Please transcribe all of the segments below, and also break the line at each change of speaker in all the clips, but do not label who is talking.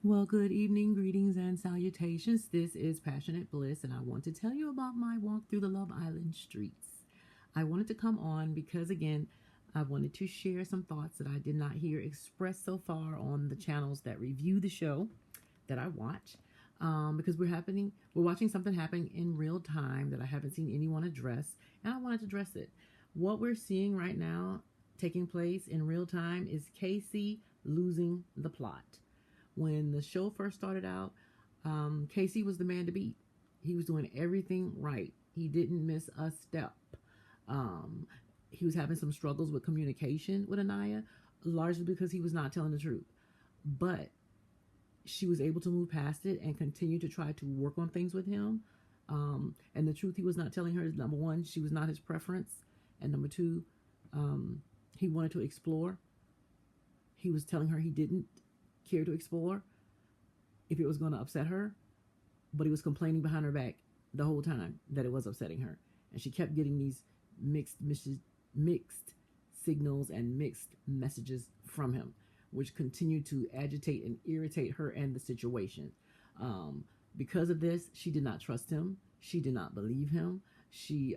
Well, good evening, greetings, and salutations. This is Passionate Bliss, and I want to tell you about my walk through the Love Island streets. I wanted to come on because, again, I wanted to share some thoughts that I did not hear expressed so far on the channels that review the show that I watch. Because we're watching something happen in real time that I haven't seen anyone address, and I wanted to address it. What we're seeing right now taking place in real time is Casey losing the plot. When the show first started out, Casey was the man to beat. He was doing everything right. He didn't miss a step. Um, he was having some struggles with communication with Aniya, largely because he was not telling the truth. But she was able to move past it and continue to try to work on things with him. And the truth he was not telling her is, number one, she was not his preference. And number two, he wanted to explore. He was telling her he didn't care to explore if it was going to upset her, but he was complaining behind her back the whole time that it was upsetting her. And she kept getting these mixed signals and mixed messages from him, which continued to agitate and irritate her and the situation. Because of this, she did not trust him. She did not believe him. She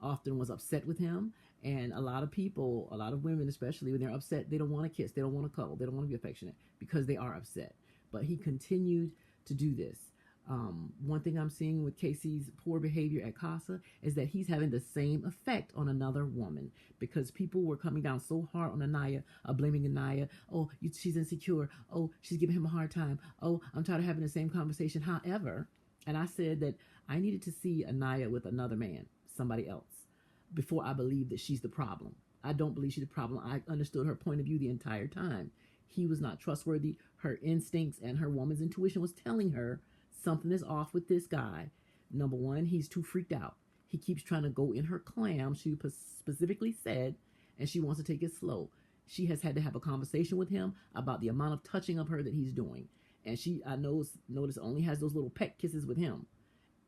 often was upset with him. And a lot of people, a lot of women especially, when they're upset, they don't want to kiss, they don't want to cuddle, they don't want to be affectionate because they are upset. But he continued to do this. One thing I'm seeing with Casey's poor behavior at Casa is that he's having the same effect on another woman, because people were coming down so hard on Aniya, blaming Aniya. Oh, she's insecure. Oh, she's giving him a hard time. Oh, I'm tired of having the same conversation. However, and I said that I needed to see Aniya with another man, somebody else, before I believed that she's the problem. I don't believe she's the problem. I understood her point of view the entire time. He was not trustworthy. Her instincts and her woman's intuition was telling her something is off with this guy. Number one, he's too freaked out. He keeps trying to go in her clam, she specifically said, and she wants to take it slow. She has had to have a conversation with him about the amount of touching of her that he's doing. And I notice only has those little peck kisses with him.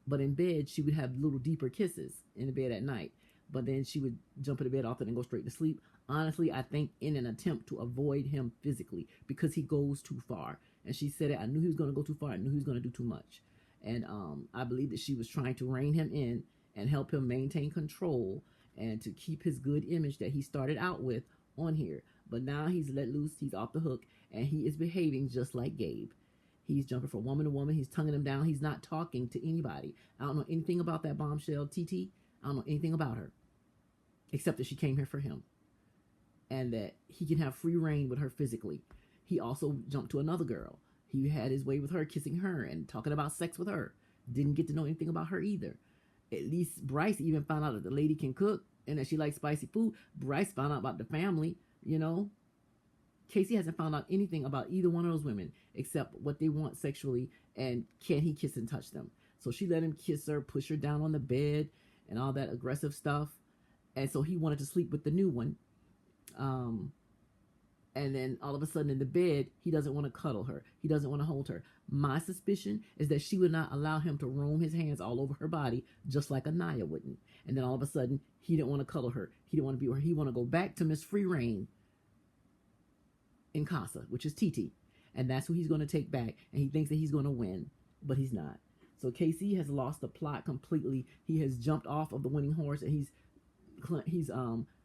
But in bed, she would have little deeper kisses in the bed at night. But then she would jump into bed often and go straight to sleep. Honestly, I think in an attempt to avoid him physically, because he goes too far. And she said it, I knew he was going to go too far. I knew he was going to do too much. And I believe that she was trying to rein him in and help him maintain control and to keep his good image that he started out with on here. But now he's let loose, he's off the hook, and he is behaving just like Gabe. He's jumping from woman to woman. He's tonguing him down. He's not talking to anybody. I don't know anything about that bombshell, TT. I don't know anything about her, except that she came here for him and that he can have free reign with her physically. He also jumped to another girl. He had his way with her, kissing her and talking about sex with her. Didn't get to know anything about her either. At least Bryce even found out that the lady can cook and that she likes spicy food. Bryce found out about the family, you know. Casey hasn't found out anything about either one of those women except what they want sexually and can he kiss and touch them. So she let him kiss her, push her down on the bed and all that aggressive stuff. And so he wanted to sleep with the new one. And then all of a sudden in the bed, he doesn't want to cuddle her. He doesn't want to hold her. My suspicion is that she would not allow him to roam his hands all over her body, just like Aniya wouldn't. And then all of a sudden, he didn't want to cuddle her. He didn't want to be with her. He wanted to go back to Miss Free Reign in Casa, which is TT. And that's who he's going to take back. And he thinks that he's going to win, but he's not. So Casey has lost the plot completely. He has jumped off of the winning horse, and he's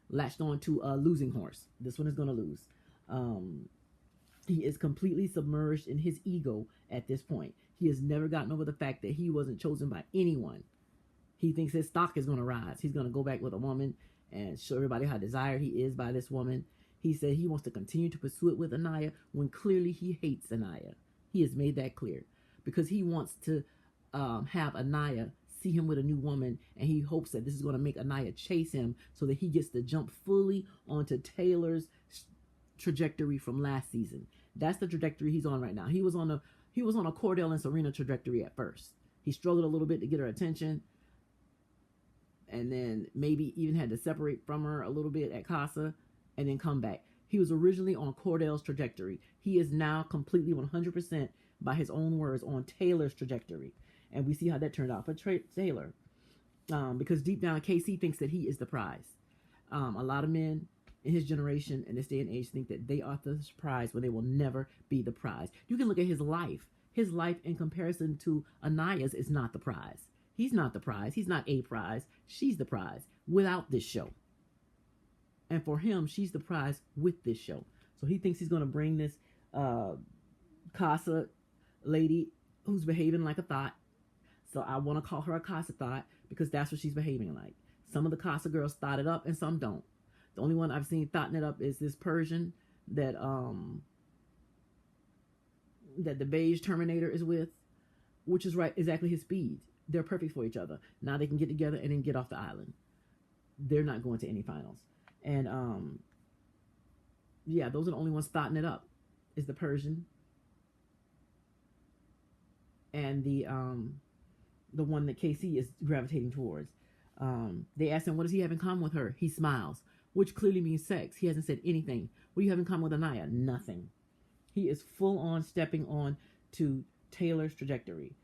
latched on to a losing horse. This one is going to lose. He is completely submerged in his ego at this point. He has never gotten over the fact that he wasn't chosen by anyone. He thinks his stock is going to rise. He's going to go back with a woman and show everybody how desired he is by this woman. He said he wants to continue to pursue it with Aniya when clearly he hates Aniya. He has made that clear because he wants to have Aniya see him with a new woman, and he hopes that this is going to make Aniya chase him so that he gets to jump fully onto Taylor's trajectory from last season. That's the trajectory he's on right now. He was on a Cordell and Serena trajectory at first. He struggled a little bit to get her attention, and then maybe even had to separate from her a little bit at Casa and then come back. He was originally on Cordell's trajectory. He is now completely 100%, by his own words, on Taylor's trajectory. And we see how that turned out for Taylor. Because deep down, KC thinks that he is the prize. A lot of men in his generation, in this day and age, think that they are the prize when they will never be the prize. You can look at his life. His life in comparison to Aniya's is not the prize. He's not the prize. He's not a prize. She's the prize without this show. And for him, she's the prize with this show. So he thinks he's going to bring this Casa lady who's behaving like a thought. So I want to call her a Casa thought because that's what she's behaving like. Some of the Casa girls thought it up and some don't. The only one I've seen thoughting it up is this Persian that that the beige Terminator is with, which is right exactly his speed. They're perfect for each other. Now they can get together and then get off the island. They're not going to any finals. And yeah, those are the only ones thoughting it up. Is the Persian and the one that KC is gravitating towards. They asked him, what does he have in common with her? He smiles, which clearly means sex. He hasn't said anything. What do you have in common with Aniya? Nothing. He is full on stepping on to Taylor's trajectory.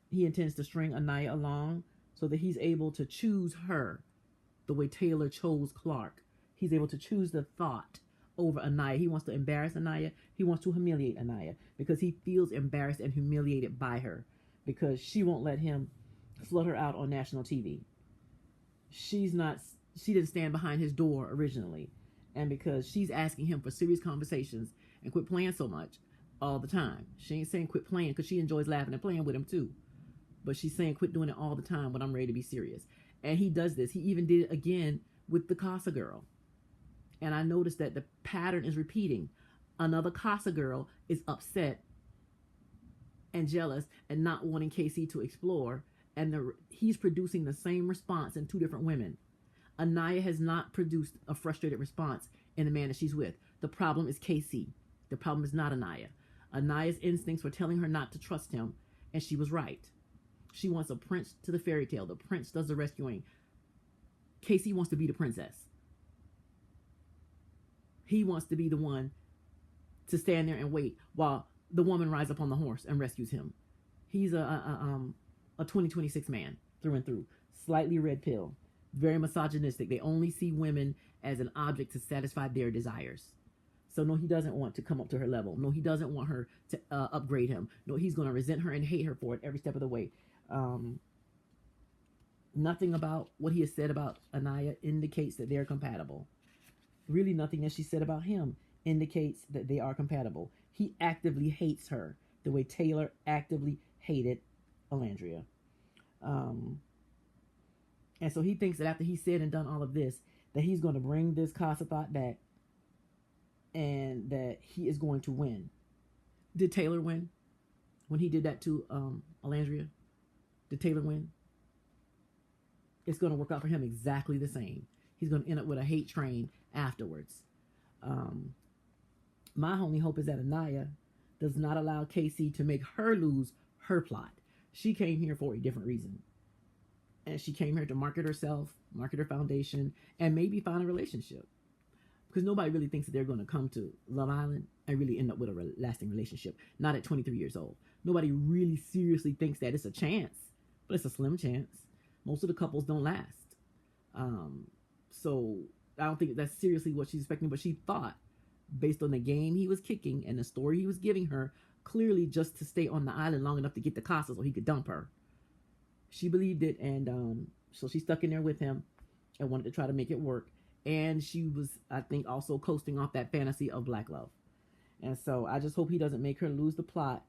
He intends to string Aniya along so that he's able to choose her the way Taylor chose Clark. He's able to choose the thought over Aniya. He wants to embarrass Aniya. He wants to humiliate Aniya because he feels embarrassed and humiliated by her because she won't let him flood her out on national TV. She didn't stand behind his door originally. And because she's asking him for serious conversations and quit playing so much all the time. She ain't saying quit playing because she enjoys laughing and playing with him too. But she's saying quit doing it all the time when I'm ready to be serious. And he does this. He even did it again with the Casa girl. And I noticed that the pattern is repeating. Another Casa girl is upset and jealous and not wanting KC to explore. And he's producing the same response in two different women. Aniya has not produced a frustrated response in the man that she's with. The problem is KC. The problem is not Aniya. Aniya's instincts were telling her not to trust him, and she was right. She wants a prince to the fairy tale. The prince does the rescuing. KC wants to be the princess. He wants to be the one to stand there and wait while the woman rides up on the horse and rescues him. He's a 2026 man through and through. Slightly red pill. Very misogynistic. They only see women as an object to satisfy their desires. So no, he doesn't want to come up to her level. No, he doesn't want her to upgrade him. No, he's going to resent her and hate her for it every step of the way. Nothing about what he has said about Aniya indicates that they're compatible. Really nothing that she said about him indicates that they are compatible. He actively hates her the way Taylor actively hated Alandria. And so he thinks that after he said and done all of this, that he's going to bring this Casa thought back and that he is going to win. Did Taylor win when he did that to Alandria? Did Taylor win? It's going to work out for him exactly the same. He's going to end up with a hate train afterwards. My only hope is that Aniya does not allow KC to make her lose her plot. She came here for a different reason. And she came here to market herself, market her foundation, and maybe find a relationship. Because nobody really thinks that they're going to come to Love Island and really end up with a lasting relationship. Not at 23 years old. Nobody really seriously thinks that it's a chance. But it's a slim chance. Most of the couples don't last. So I don't think that's seriously what she's expecting. But she thought, based on the game he was kicking and the story he was giving her, clearly just to stay on the island long enough to get the Casa so he could dump her. She believed it, and so she stuck in there with him and wanted to try to make it work. And she was, I think, also coasting off that fantasy of black love. And so I just hope he doesn't make her lose the plot.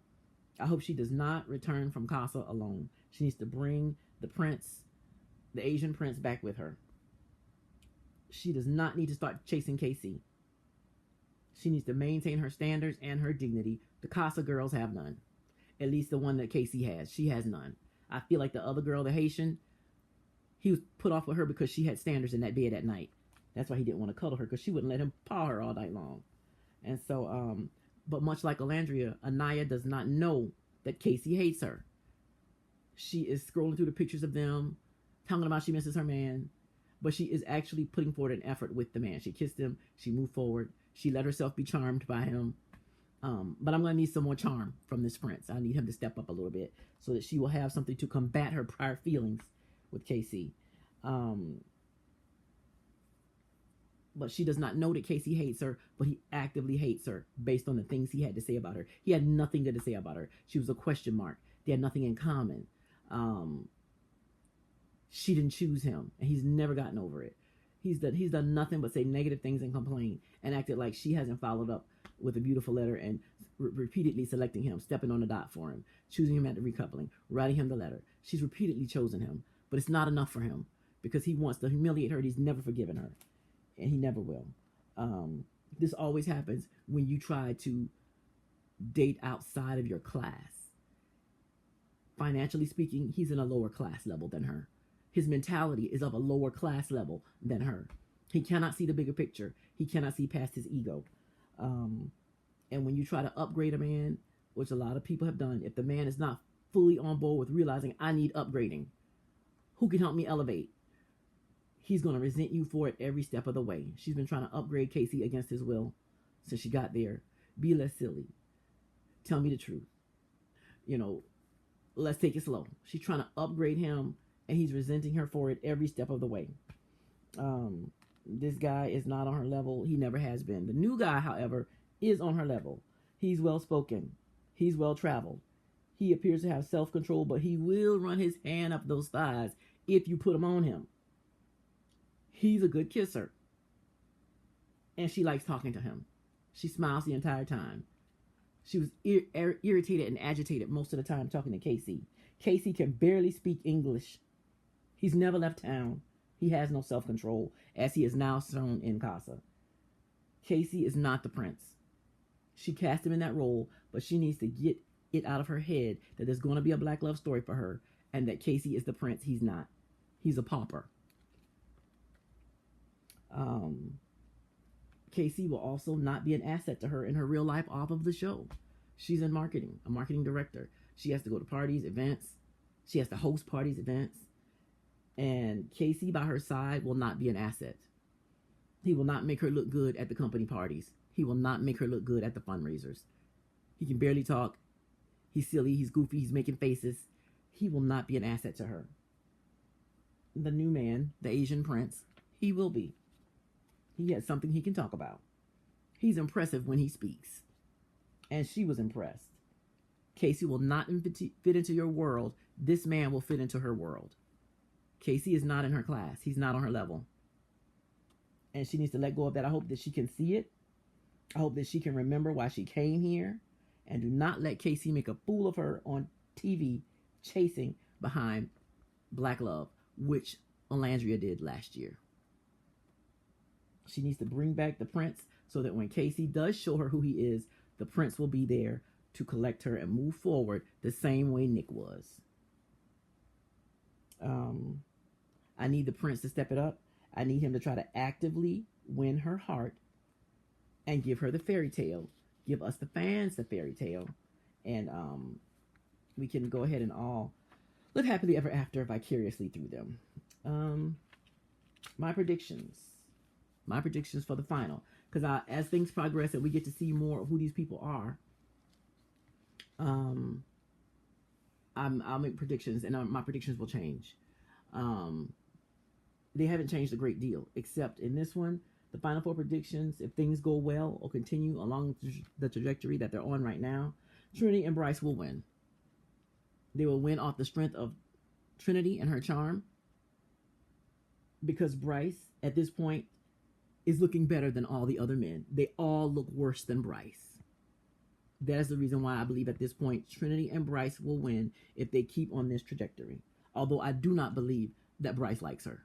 I hope she does not return from Casa alone. She needs to bring the prince, the Asian prince, back with her. She does not need to start chasing KC. She needs to maintain her standards and her dignity. The Casa girls have none. At least the one that KC has. She has none. I feel like the other girl, the Haitian, he was put off with her because she had standards in that bed at night. That's why he didn't want to cuddle her, because she wouldn't let him paw her all night long. And so, but much like Alandria, Aniya does not know that KC hates her. She is scrolling through the pictures of them, talking about she misses her man, but she is actually putting forward an effort with the man. She kissed him. She moved forward. She let herself be charmed by him. But I'm going to need some more charm from this prince. I need him to step up a little bit so that she will have something to combat her prior feelings with KC. but she does not know that Casey hates her, but he actively hates her based on the things he had to say about her. He had nothing good to say about her. She was a question mark. They had nothing in common. She didn't choose him, and he's never gotten over it. He's done nothing but say negative things and complain, and acted like she hasn't followed up with a beautiful letter and repeatedly selecting him, stepping on the dot for him, choosing him at the recoupling, writing him the letter. She's repeatedly chosen him, but it's not enough for him because he wants to humiliate her. He's never forgiven her, and he never will. This always happens when you try to date outside of your class. Financially speaking, he's in a lower class level than her. His mentality is of a lower class level than her. He cannot see the bigger picture. He cannot see past his ego. And when you try to upgrade a man, which a lot of people have done, if the man is not fully on board with realizing I need upgrading, who can help me elevate? He's going to resent you for it every step of the way. She's been trying to upgrade Casey against his will since she got there. Be less silly. Tell me the truth. Let's take it slow. She's trying to upgrade him, and he's resenting her for it every step of the way. This guy is not on her level. He never has been. The new guy, however, is on her level. He's well-spoken. He's well-traveled. He appears to have self-control, but he will run his hand up those thighs if you put him on him. He's a good kisser. And she likes talking to him. She smiles the entire time. She was irritated and agitated most of the time talking to Casey. Casey can barely speak English. He's never left town. He has no self-control, as he is now shown in Casa. Casey is not the prince. She cast him in that role, but she needs to get it out of her head that there's going to be a black love story for her, and that Casey is the prince. He's not. He's a pauper. Casey will also not be an asset to her in her real life off of the show. She's in marketing, a marketing director. She has to go to parties, events. She has to host parties, events. And Casey by her side will not be an asset. He will not make her look good at the company parties. He will not make her look good at the fundraisers. He can barely talk. He's silly. He's goofy. He's making faces. He will not be an asset to her. The new man, the Asian prince, he will be. He has something he can talk about. He's impressive when he speaks. And she was impressed. Casey will not fit into your world. This man will fit into her world. Casey is not in her class. He's not on her level. And she needs to let go of that. I hope that she can see it. I hope that she can remember why she came here. And do not let Casey make a fool of her on TV chasing behind Black Love, which Alandria did last year. She needs to bring back the prince so that when Casey does show her who he is, the prince will be there to collect her and move forward the same way Nick was. I need the prince to step it up. I need him to try to actively win her heart and give her the fairy tale. Give us the fans the fairy tale. And we can go ahead and all live happily ever after vicariously through them. My predictions for the final. Because as things progress and we get to see more of who these people are, I'll make predictions, and my predictions will change. They haven't changed a great deal, except in this one, the final four predictions, if things go well or continue along the trajectory that they're on right now, Trinity and Bryce will win. They will win off the strength of Trinity and her charm, because Bryce, at this point, is looking better than all the other men. They all look worse than Bryce. That is the reason why I believe at this point Trinity and Bryce will win if they keep on this trajectory. Although I do not believe that Bryce likes her.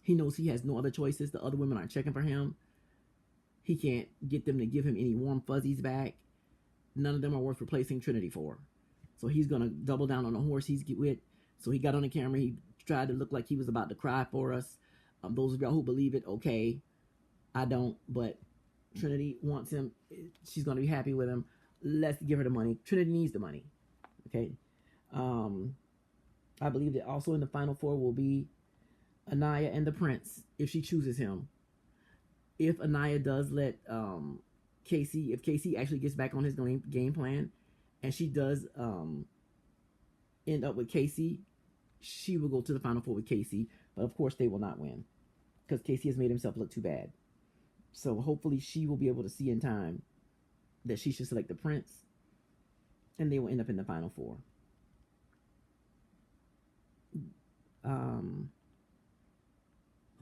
He knows he has no other choices. The other women aren't checking for him. He can't get them to give him any warm fuzzies back. None of them are worth replacing Trinity for. So he's going to double down on the horse he's with. So he got on the camera. He tried to look like he was about to cry for us. Those of y'all who believe it, okay. I don't, but Trinity wants him. She's going to be happy with him. Let's give her the money. Trinity needs the money. Okay. I believe that also in the final four will be Aniya and the prince, if she chooses him. If Aniya does let Casey, if Casey actually gets back on his game plan, and she does end up with Casey, she will go to the final four with Casey. But of course, they will not win. because Casey has made himself look too bad. So hopefully she will be able to see in time that she should select the prince, and they will end up in the final four.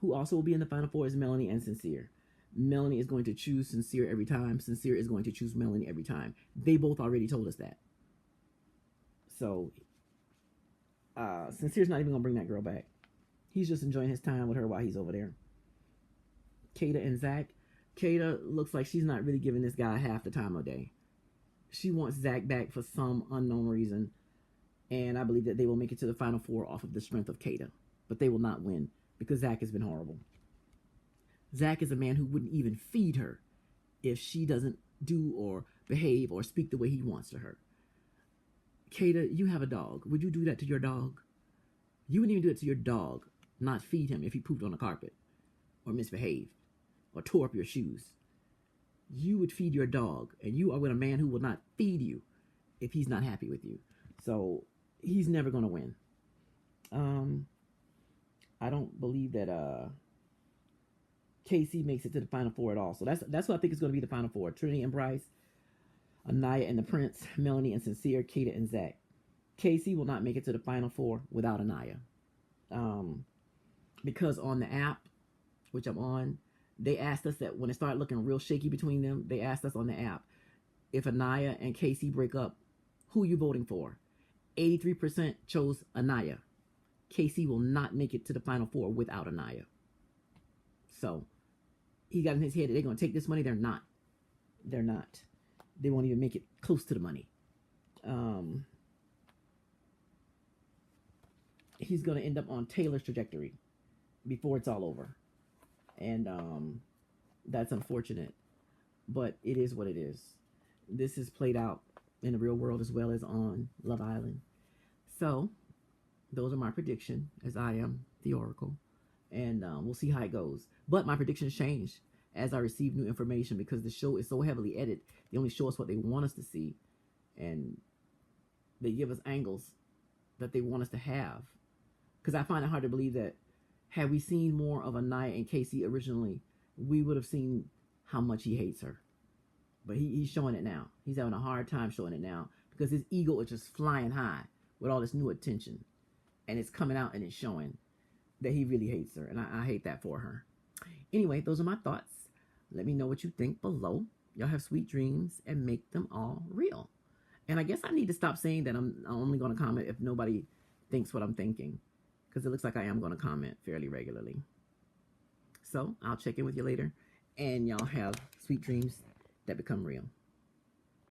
Who also will be in the final four is Melanie and Sincere. Melanie is going to choose Sincere every time. Sincere is going to choose Melanie every time. They both already told us that. So Sincere's not even going to bring that girl back. He's just enjoying his time with her while he's over there. Kata and Zach. Kata looks like she's not really giving this guy half the time of day. She wants Zach back for some unknown reason. And I believe that they will make it to the final four off of the strength of Kata. But they will not win because Zach has been horrible. Zach is a man who wouldn't even feed her if she doesn't do or behave or speak the way he wants to her. Kata, you have a dog. Would you do that to your dog? You wouldn't even do it to your dog, not feed him if he pooped on the carpet or misbehaved or tore up your shoes. You would feed your dog, and you are with a man who will not feed you if he's not happy with you. So he's never going to win. I don't believe that Casey makes it to the final four at all. So that's what I think is going to be the final four. Trinity and Bryce, Aniya and the Prince, Melanie and Sincere, Kata and Zach. Casey will not make it to the final four without Aniya. Because on the app, which I'm on, they asked us that when it started looking real shaky between them, they asked us on the app, if Aniya and Casey break up, who are you voting for? 83% chose Aniya. Casey will not make it to the final four without Aniya. So he got in his head that they're going to take this money. They're not. They're not. They won't even make it close to the money. He's going to end up on Taylor's trajectory before it's all over. And that's unfortunate. But it is what it is. This is played out in the real world as well as on Love Island. So those are my prediction, as I am the Oracle. And we'll see how it goes. But my predictions change as I receive new information because the show is so heavily edited. They only show us what they want us to see. And they give us angles that they want us to have. Because I find it hard to believe that had we seen more of Aniya and Casey originally, we would have seen how much he hates her. But he's showing it now. He's having a hard time showing it now because his ego is just flying high with all this new attention. And it's coming out and it's showing that he really hates her. And I hate that for her. Anyway, those are my thoughts. Let me know what you think below. Y'all have sweet dreams and make them all real. And I guess I need to stop saying that I'm only going to comment if nobody thinks what I'm thinking. Because it looks like I am going to comment fairly regularly. So I'll check in with you later. And y'all have sweet dreams that become real.